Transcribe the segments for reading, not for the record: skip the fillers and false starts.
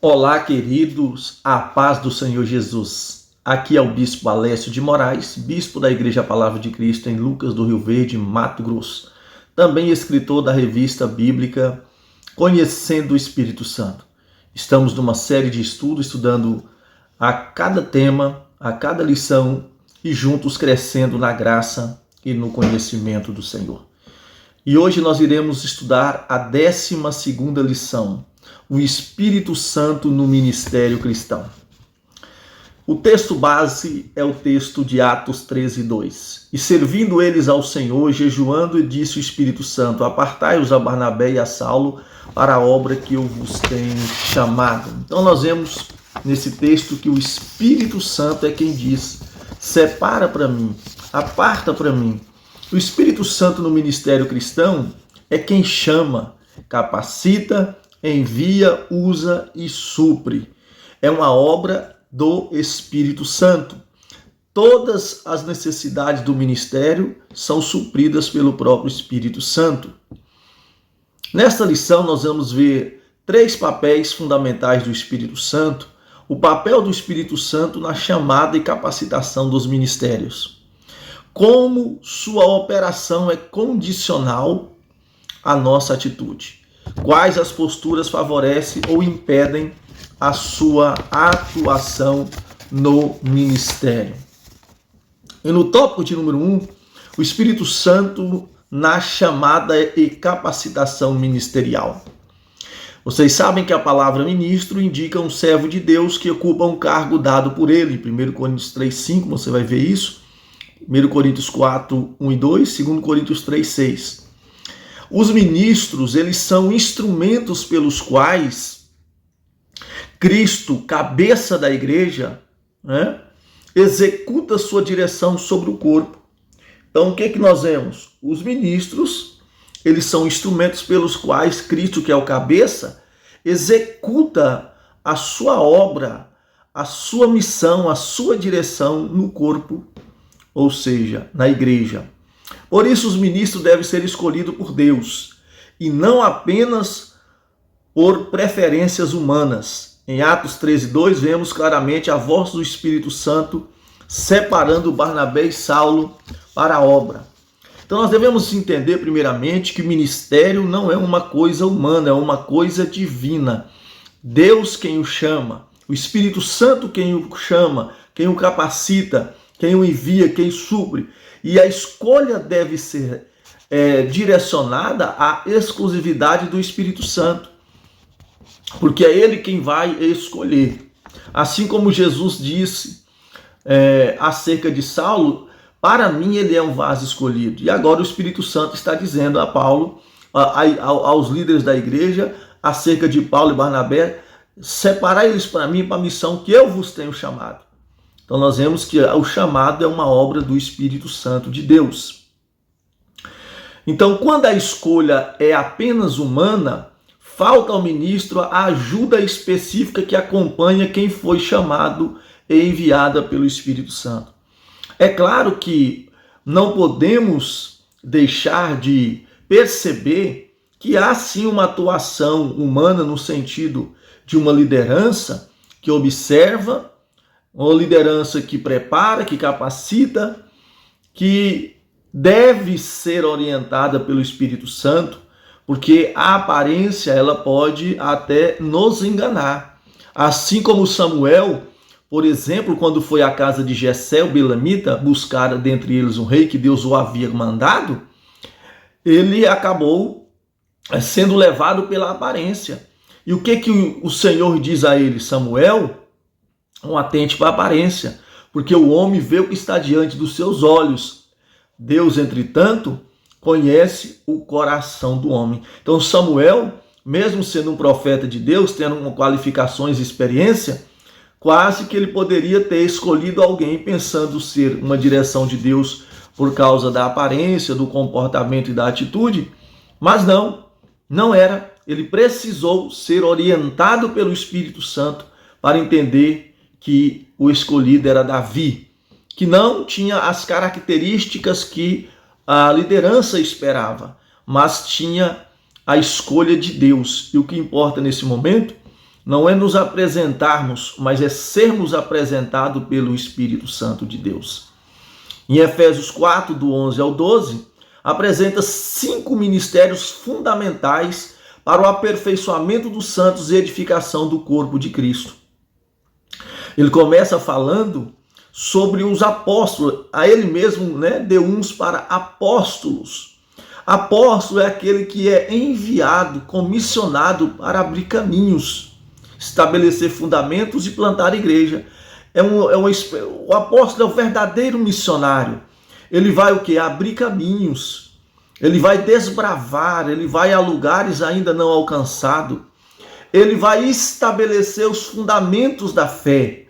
Olá, queridos, a paz do Senhor Jesus. Aqui é o Bispo Alessio de Moraes, bispo da Igreja Palavra de Cristo em Lucas do Rio Verde, Mato Grosso. Também escritor da revista bíblica Conhecendo o Espírito Santo. Estamos numa série de estudos, estudando a cada tema, a cada lição e juntos crescendo na graça e no conhecimento do Senhor. E hoje nós iremos estudar a 12ª lição, o Espírito Santo no ministério cristão. O texto base é o texto de Atos 13:2. E servindo eles ao Senhor, jejuando, disse o Espírito Santo: apartai-os a Barnabé e a Saulo para a obra que eu vos tenho chamado. Então nós vemos nesse texto que o Espírito Santo é quem diz: separa para mim, aparta para mim. O Espírito Santo no ministério cristão é quem chama, capacita, envia, usa e supre. É uma obra do Espírito Santo. Todas as necessidades do ministério são supridas pelo próprio Espírito Santo. Nesta lição nós vamos ver 3 papéis fundamentais do Espírito Santo. O papel do Espírito Santo na chamada e capacitação dos ministérios. Como sua operação é condicional à nossa atitude. Quais as posturas favorecem ou impedem a sua atuação no ministério. E no tópico de número 1, o Espírito Santo na chamada e capacitação ministerial. Vocês sabem que a palavra ministro indica um servo de Deus que ocupa um cargo dado por ele. 1 Coríntios 3:5, você vai ver isso. 1 Coríntios 4:1 e 2, 2 Coríntios 3:6. Os ministros, eles são instrumentos pelos quais Cristo, cabeça da igreja, executa sua direção sobre o corpo. Então, o que nós vemos? Os ministros, eles são instrumentos pelos quais Cristo, que é o cabeça, executa a sua obra, a sua missão, a sua direção no corpo, ou seja, na igreja. Por isso, os ministros devem ser escolhidos por Deus, e não apenas por preferências humanas. Em Atos 13:2, vemos claramente a voz do Espírito Santo separando Barnabé e Saulo para a obra. Então, nós devemos entender, primeiramente, que o ministério não é uma coisa humana, é uma coisa divina. Deus quem o chama, o Espírito Santo quem o chama, quem o capacita, quem o envia, quem supre. E a escolha deve ser direcionada à exclusividade do Espírito Santo, porque é ele quem vai escolher. Assim como Jesus disse acerca de Saulo: para mim ele é um vaso escolhido. E agora o Espírito Santo está dizendo a Paulo, aos líderes da igreja, acerca de Paulo e Barnabé: separai eles para mim, para a missão que eu vos tenho chamado. Então nós vemos que o chamado é uma obra do Espírito Santo de Deus. Então, quando a escolha é apenas humana, falta ao ministro a ajuda específica que acompanha quem foi chamado e enviada pelo Espírito Santo. É claro que não podemos deixar de perceber que há sim uma atuação humana no sentido de uma liderança que observa, uma liderança que prepara, que capacita, que deve ser orientada pelo Espírito Santo, porque a aparência ela pode até nos enganar. Assim como Samuel, por exemplo, quando foi à casa de Jessé, o belamita, buscar dentre eles um rei que Deus o havia mandado, ele acabou sendo levado pela aparência. E o que o Senhor diz a ele? Samuel, não atente para a aparência, porque o homem vê o que está diante dos seus olhos. Deus, entretanto, conhece o coração do homem. Então Samuel, mesmo sendo um profeta de Deus, tendo qualificações e experiência, quase que ele poderia ter escolhido alguém pensando ser uma direção de Deus por causa da aparência, do comportamento e da atitude, mas não era. Ele precisou ser orientado pelo Espírito Santo para entender que o escolhido era Davi, que não tinha as características que a liderança esperava, mas tinha a escolha de Deus. E o que importa nesse momento não é nos apresentarmos, mas é sermos apresentados pelo Espírito Santo de Deus. Em Efésios 4, do 11 ao 12, apresenta 5 ministérios fundamentais para o aperfeiçoamento dos santos e edificação do corpo de Cristo. Ele começa falando sobre os apóstolos. A ele mesmo, deu uns para apóstolos. Apóstolo é aquele que é enviado, comissionado para abrir caminhos, estabelecer fundamentos e plantar igreja. O apóstolo é o verdadeiro missionário. Ele vai o quê? Abrir caminhos. Ele vai desbravar, ele vai a lugares ainda não alcançados. Ele vai estabelecer os fundamentos da fé.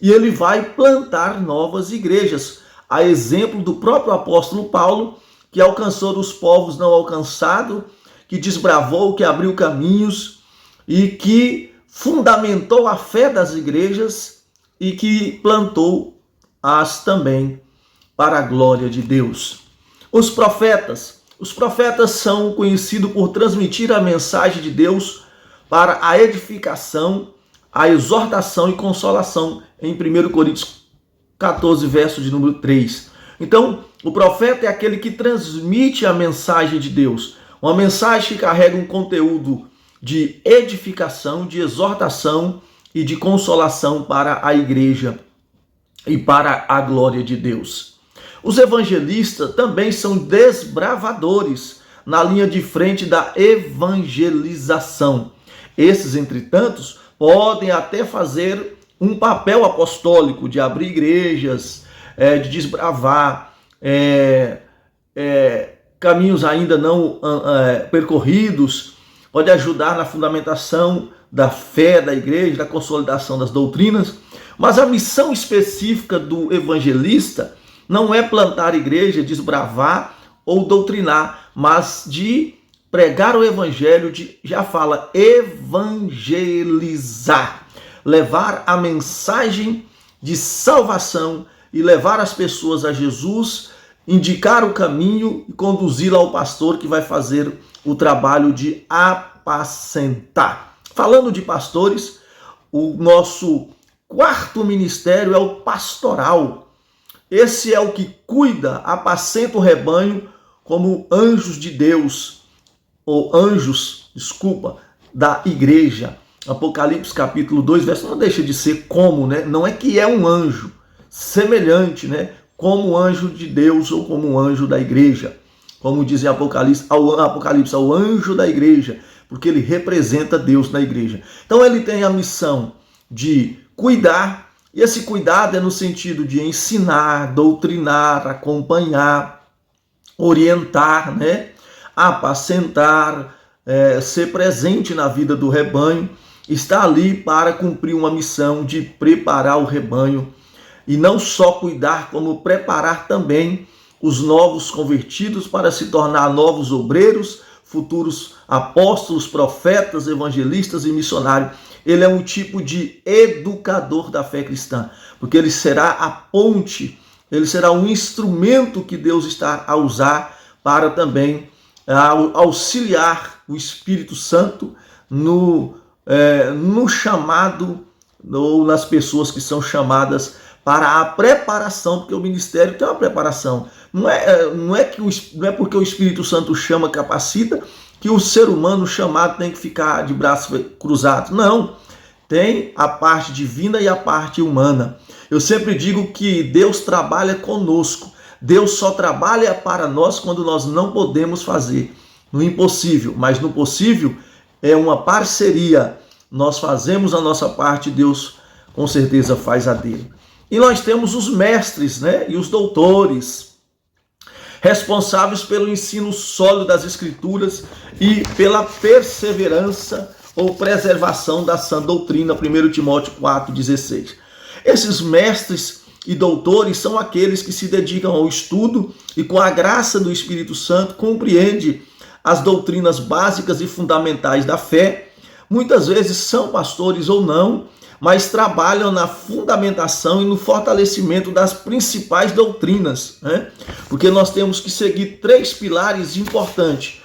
E ele vai plantar novas igrejas. A exemplo do próprio apóstolo Paulo, que alcançou os povos não alcançados, que desbravou, que abriu caminhos e que fundamentou a fé das igrejas e que plantou-as também para a glória de Deus. Os profetas são conhecidos por transmitir a mensagem de Deus para a edificação, a exortação e consolação, em 1 Coríntios 14, verso de número 3. Então, o profeta é aquele que transmite a mensagem de Deus, uma mensagem que carrega um conteúdo de edificação, de exortação e de consolação para a igreja e para a glória de Deus. Os evangelistas também são desbravadores na linha de frente da evangelização. Esses, entretanto, podem até fazer um papel apostólico de abrir igrejas, de desbravar caminhos ainda não percorridos, pode ajudar na fundamentação da fé da igreja, da consolidação das doutrinas, mas a missão específica do evangelista não é plantar igreja, desbravar ou doutrinar, mas de pregar o evangelho, já fala evangelizar, levar a mensagem de salvação e levar as pessoas a Jesus, indicar o caminho e conduzi-la ao pastor que vai fazer o trabalho de apacentar. Falando de pastores, o nosso quarto ministério é o pastoral. Esse é o que cuida, apacenta o rebanho como anjos de Deus, ou da igreja. Apocalipse capítulo 2, verso, não deixa de ser como, Não é que é um anjo, semelhante, como anjo de Deus ou como anjo da igreja. Como diz em Apocalipse, ao anjo da igreja, porque ele representa Deus na igreja. Então ele tem a missão de cuidar, e esse cuidado é no sentido de ensinar, doutrinar, acompanhar, orientar, apacentar, ser presente na vida do rebanho, está ali para cumprir uma missão de preparar o rebanho, e não só cuidar, como preparar também os novos convertidos para se tornar novos obreiros, futuros apóstolos, profetas, evangelistas e missionários. Ele é um tipo de educador da fé cristã, porque ele será a ponte, ele será um instrumento que Deus está a usar para também auxiliar o Espírito Santo no chamado, ou nas pessoas que são chamadas para a preparação, porque o ministério tem uma preparação. Não é porque o Espírito Santo chama, capacita, que o ser humano chamado tem que ficar de braços cruzados. Não, tem a parte divina e a parte humana. Eu sempre digo que Deus trabalha conosco. Deus só trabalha para nós quando nós não podemos fazer. No impossível, mas no possível é uma parceria. Nós fazemos a nossa parte, Deus com certeza faz a dele. E nós temos os mestres, e os doutores, responsáveis pelo ensino sólido das Escrituras e pela perseverança ou preservação da sã doutrina, 1 Timóteo 4,16. Esses mestres e doutores são aqueles que se dedicam ao estudo e, com a graça do Espírito Santo, compreendem as doutrinas básicas e fundamentais da fé. Muitas vezes são pastores ou não, mas trabalham na fundamentação e no fortalecimento das principais doutrinas, Porque nós temos que seguir 3 pilares importantes.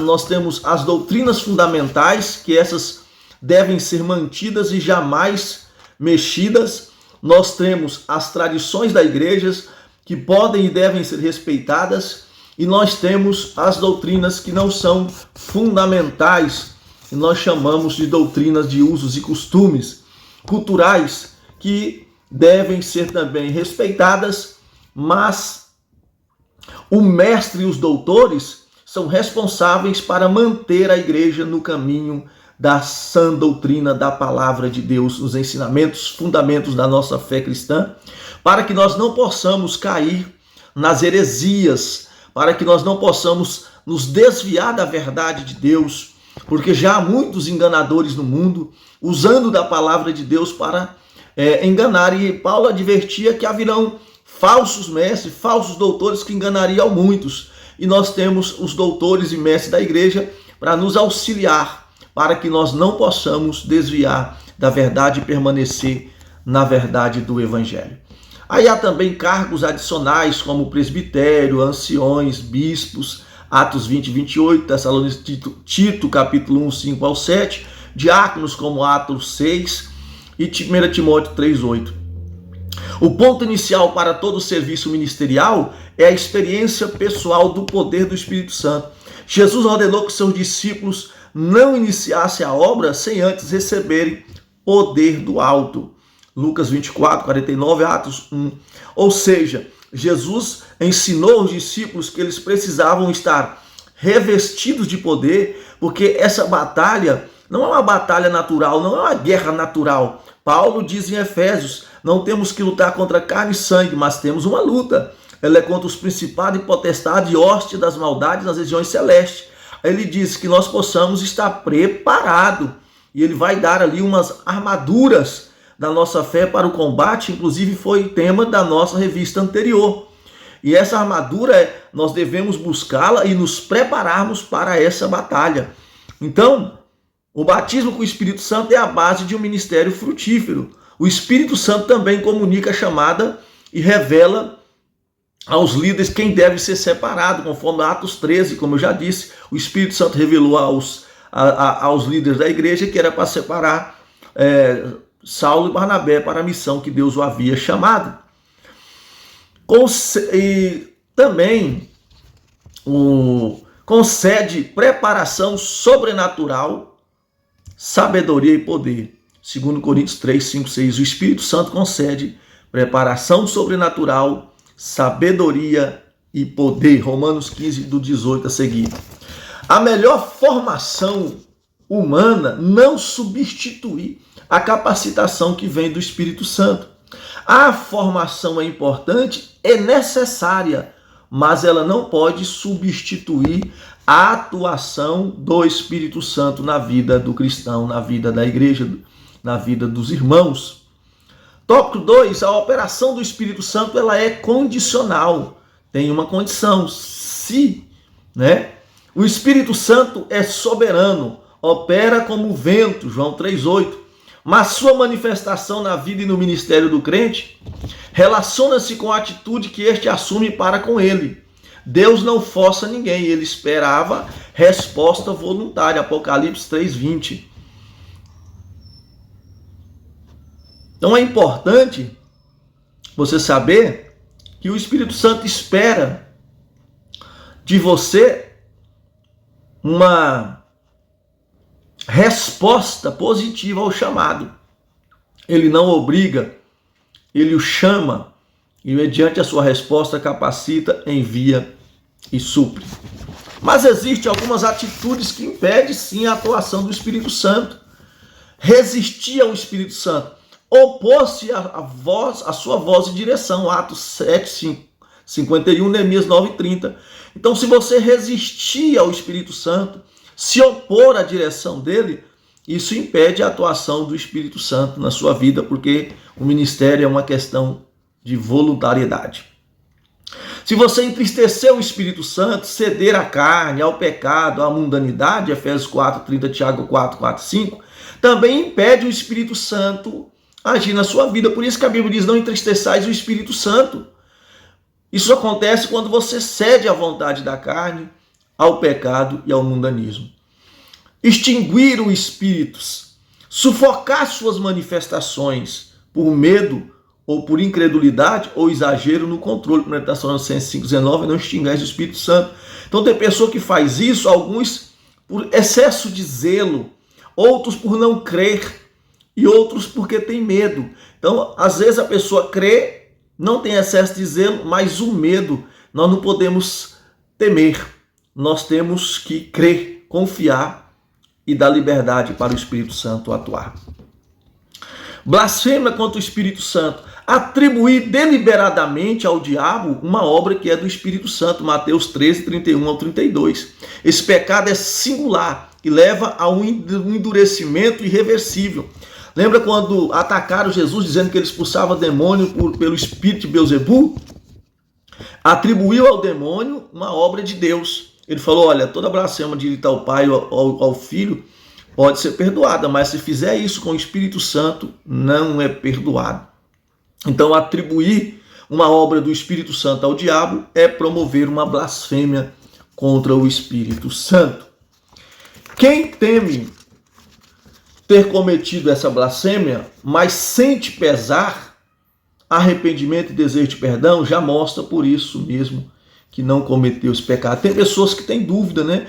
Nós temos as doutrinas fundamentais, que essas devem ser mantidas e jamais mexidas. Nós temos as tradições da igreja que podem e devem ser respeitadas, e nós temos as doutrinas que não são fundamentais, e nós chamamos de doutrinas de usos e costumes culturais, que devem ser também respeitadas, mas o mestre e os doutores são responsáveis para manter a igreja no caminho da sã doutrina da palavra de Deus, os ensinamentos, fundamentos da nossa fé cristã, para que nós não possamos cair nas heresias, para que nós não possamos nos desviar da verdade de Deus, porque já há muitos enganadores no mundo, usando da palavra de Deus para enganar, e Paulo advertia que haverão falsos mestres, falsos doutores que enganariam muitos, e nós temos os doutores e mestres da igreja para nos auxiliar, para que nós não possamos desviar da verdade e permanecer na verdade do Evangelho. Aí há também cargos adicionais, como presbitério, anciões, bispos, Atos 20 e 28, Tessalonicenses, Tito, capítulo 1, 5 ao 7, diáconos, como Atos 6 e 1 Timóteo 3, 8. O ponto inicial para todo o serviço ministerial é a experiência pessoal do poder do Espírito Santo. Jesus ordenou que seus discípulos não iniciassem a obra sem antes receberem poder do alto. Lucas 24, 49, Atos 1. Ou seja, Jesus ensinou aos discípulos que eles precisavam estar revestidos de poder, porque essa batalha não é uma batalha natural, não é uma guerra natural. Paulo diz em Efésios, não temos que lutar contra carne e sangue, mas temos uma luta. Ela é contra os principados e potestades e hostes das maldades nas regiões celestes. Ele diz que nós possamos estar preparados, e ele vai dar ali umas armaduras da nossa fé para o combate, inclusive foi tema da nossa revista anterior. E essa armadura, nós devemos buscá-la e nos prepararmos para essa batalha. Então, o batismo com o Espírito Santo é a base de um ministério frutífero. O Espírito Santo também comunica a chamada e revela aos líderes quem deve ser separado, conforme Atos 13, como eu já disse, o Espírito Santo revelou aos líderes da igreja que era para separar Saulo e Barnabé para a missão que Deus o havia chamado. E também concede preparação sobrenatural, sabedoria e poder. 2 Coríntios 3, 5, 6. O Espírito Santo concede preparação sobrenatural, sabedoria e poder. Romanos 15, do 18 a seguir. A melhor formação humana não substitui a capacitação que vem do Espírito Santo. A formação é importante, é necessária, mas ela não pode substituir a atuação do Espírito Santo na vida do cristão, na vida da igreja, na vida dos irmãos. Tópico 2, a operação do Espírito Santo ela é condicional. Tem uma condição, se, o Espírito Santo é soberano, opera como vento, João 3,8. Mas sua manifestação na vida e no ministério do crente relaciona-se com a atitude que este assume para com ele. Deus não força ninguém, ele esperava resposta voluntária. Apocalipse 3:20. Então é importante você saber que o Espírito Santo espera de você uma resposta positiva ao chamado. Ele não obriga, ele o chama e, mediante a sua resposta, capacita, envia e supre. Mas existem algumas atitudes que impedem, sim, a atuação do Espírito Santo. Resistir ao Espírito Santo, opor-se à sua voz e direção, Atos 7, 51, Neemias 9:30. Então, se você resistir ao Espírito Santo, se opor à direção dele, isso impede a atuação do Espírito Santo na sua vida, porque o ministério é uma questão de voluntariedade. Se você entristecer o Espírito Santo, ceder à carne, ao pecado, à mundanidade, Efésios 4:30, Tiago 4:4-5, também impede o Espírito Santo agir na sua vida. Por isso que a Bíblia diz, não entristeçais o Espírito Santo. Isso acontece quando você cede à vontade da carne, ao pecado e ao mundanismo. Extinguir os espíritos. sufocar suas manifestações por medo ou por incredulidade ou exagero no controle, como está falando em 5:19, não extingais o Espírito Santo. Então tem pessoa que faz isso, alguns por excesso de zelo, outros por não crer e outros porque tem medo. Então, às vezes a pessoa crê, não tem excesso de zelo, mas o medo nós não podemos temer. Nós temos que crer, confiar e dar liberdade para o Espírito Santo atuar. Blasfêmia contra o Espírito Santo. Atribuir deliberadamente ao diabo uma obra que é do Espírito Santo. Mateus 13, 31 ao 32. Esse pecado é singular e leva a um endurecimento irreversível. Lembra quando atacaram Jesus dizendo que ele expulsava demônio pelo espírito de Beelzebul? Atribuiu ao demônio uma obra de Deus. Ele falou, olha, toda blasfêmia dirigida ao Pai ou ao Filho pode ser perdoada, mas se fizer isso com o Espírito Santo, não é perdoado. Então, atribuir uma obra do Espírito Santo ao diabo é promover uma blasfêmia contra o Espírito Santo. Quem teme ter cometido essa blasfêmia, mas sente pesar, arrependimento e desejo de perdão, já mostra por isso mesmo que não cometeu esse pecado. Tem pessoas que têm dúvida, né?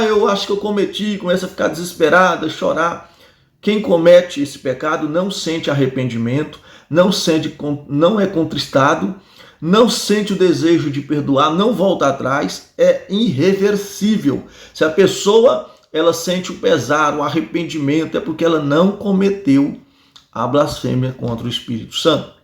Eu acho que eu cometi, começa a ficar desesperada, chorar. Quem comete esse pecado não sente arrependimento, não é contristado, não sente o desejo de perdoar, não volta atrás, é irreversível. Se a pessoa ela sente o pesar, o arrependimento, é porque ela não cometeu a blasfêmia contra o Espírito Santo.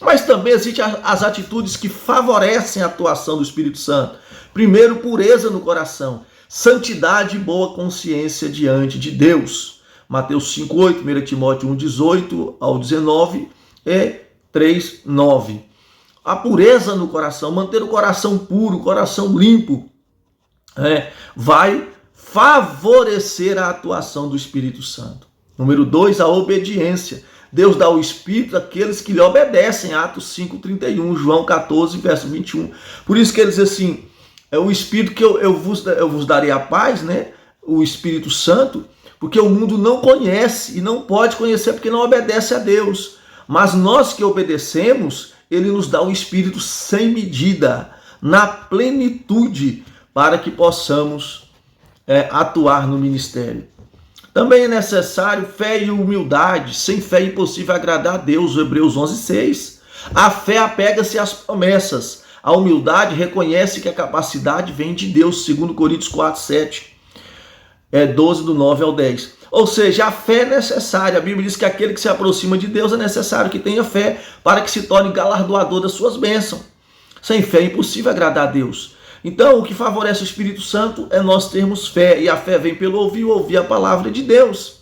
Mas também existem as atitudes que favorecem a atuação do Espírito Santo. Primeiro, pureza no coração, santidade e boa consciência diante de Deus. Mateus 5:8, 1 Timóteo 1:18 ao 19 e 3:9. A pureza no coração, manter o coração puro, o coração limpo, vai favorecer a atuação do Espírito Santo. Número 2, a obediência. Deus dá o Espírito àqueles que lhe obedecem, Atos 5:31, João 14, verso 21. Por isso que ele diz assim, é o Espírito que eu vos darei a paz, né? O Espírito Santo, porque o mundo não conhece e não pode conhecer porque não obedece a Deus. Mas nós que obedecemos, ele nos dá o Espírito sem medida, na plenitude, para que possamos atuar no ministério. Também é necessário fé e humildade. Sem fé é impossível agradar a Deus. Hebreus 11:6. A fé apega-se às promessas. A humildade reconhece que a capacidade vem de Deus. 2 Coríntios 4:7. 12 do 9 ao 10. Ou seja, a fé é necessária. A Bíblia diz que aquele que se aproxima de Deus é necessário que tenha fé para que se torne galardoador das suas bênçãos. Sem fé é impossível agradar a Deus. Então, o que favorece o Espírito Santo é nós termos fé, e a fé vem pelo ouvir a palavra de Deus.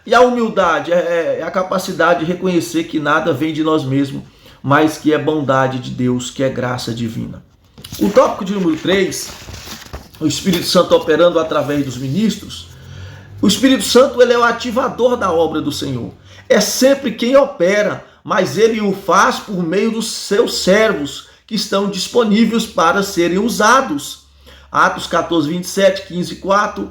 E a humildade é a capacidade de reconhecer que nada vem de nós mesmos, mas que é bondade de Deus, que é graça divina. O tópico de número 3, o Espírito Santo operando através dos ministros. O Espírito Santo ele é o ativador da obra do Senhor. É sempre quem opera, mas ele o faz por meio dos seus servos, que estão disponíveis para serem usados. Atos 14:27, 15:4,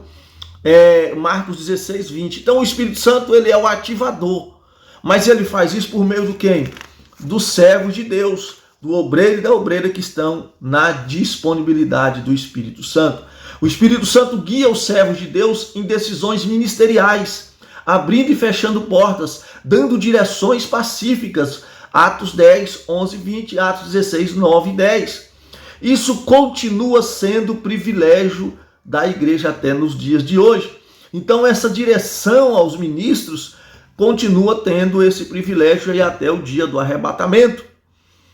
Marcos 16:20. Então o Espírito Santo ele é o ativador, mas ele faz isso por meio do quem? Dos servos de Deus, do obreiro e da obreira que estão na disponibilidade do Espírito Santo. O Espírito Santo guia os servos de Deus em decisões ministeriais, abrindo e fechando portas, dando direções pacíficas. Atos 10, 11, 20, Atos 16, 9 e 10. Isso continua sendo privilégio da igreja até nos dias de hoje. Então essa direção aos ministros continua tendo esse privilégio aí até o dia do arrebatamento.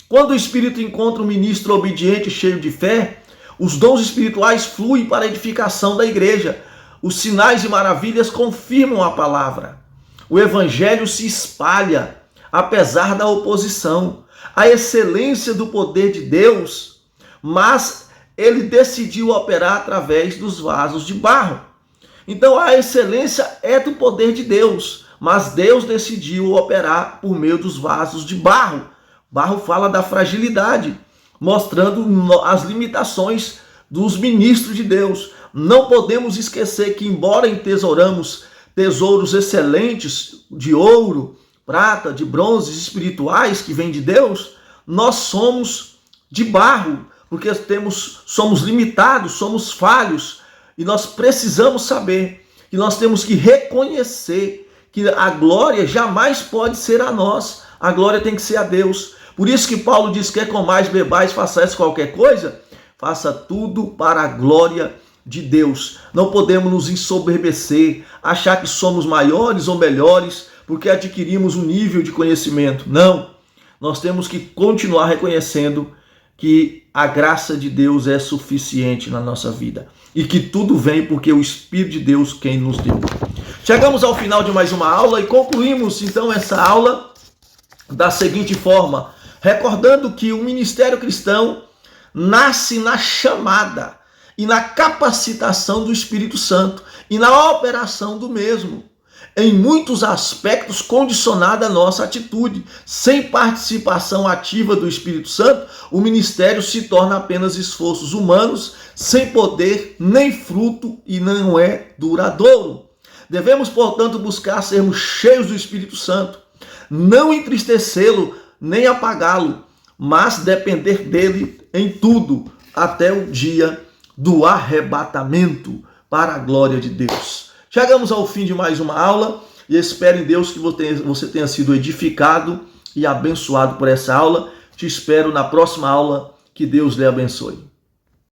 Quando o Espírito encontra um ministro obediente e cheio de fé, os dons espirituais fluem para a edificação da igreja. Os sinais e maravilhas confirmam a palavra. O evangelho se espalha, apesar da oposição, a excelência do poder de Deus, mas ele decidiu operar através dos vasos de barro. Então a excelência é do poder de Deus, mas Deus decidiu operar por meio dos vasos de barro. Barro fala da fragilidade, mostrando as limitações dos ministros de Deus. Não podemos esquecer que, embora entesouramos tesouros excelentes de ouro, prata, de bronzes espirituais que vêm de Deus, nós somos de barro, porque somos limitados, somos falhos, e nós precisamos saber que nós temos que reconhecer que a glória jamais pode ser a nós, a glória tem que ser a Deus. Por isso que Paulo diz: quer comais, bebais, façais qualquer coisa, faça tudo para a glória de Deus. Não podemos nos ensoberbecer, achar que somos maiores ou melhores porque adquirimos um nível de conhecimento. Não, nós temos que continuar reconhecendo que a graça de Deus é suficiente na nossa vida e que tudo vem porque o Espírito de Deus quem nos deu. Chegamos ao final de mais uma aula e concluímos então essa aula da seguinte forma, recordando que o ministério cristão nasce na chamada e na capacitação do Espírito Santo e na operação do mesmo, em muitos aspectos condicionada à nossa atitude. Sem participação ativa do Espírito Santo, o ministério se torna apenas esforços humanos, sem poder nem fruto e não é duradouro. Devemos, portanto, buscar sermos cheios do Espírito Santo, não entristecê-lo nem apagá-lo, mas depender dele em tudo, até o dia do arrebatamento, para a glória de Deus. Chegamos ao fim de mais uma aula e espero em Deus que você tenha sido edificado e abençoado por essa aula. Te espero na próxima aula. Que Deus lhe abençoe.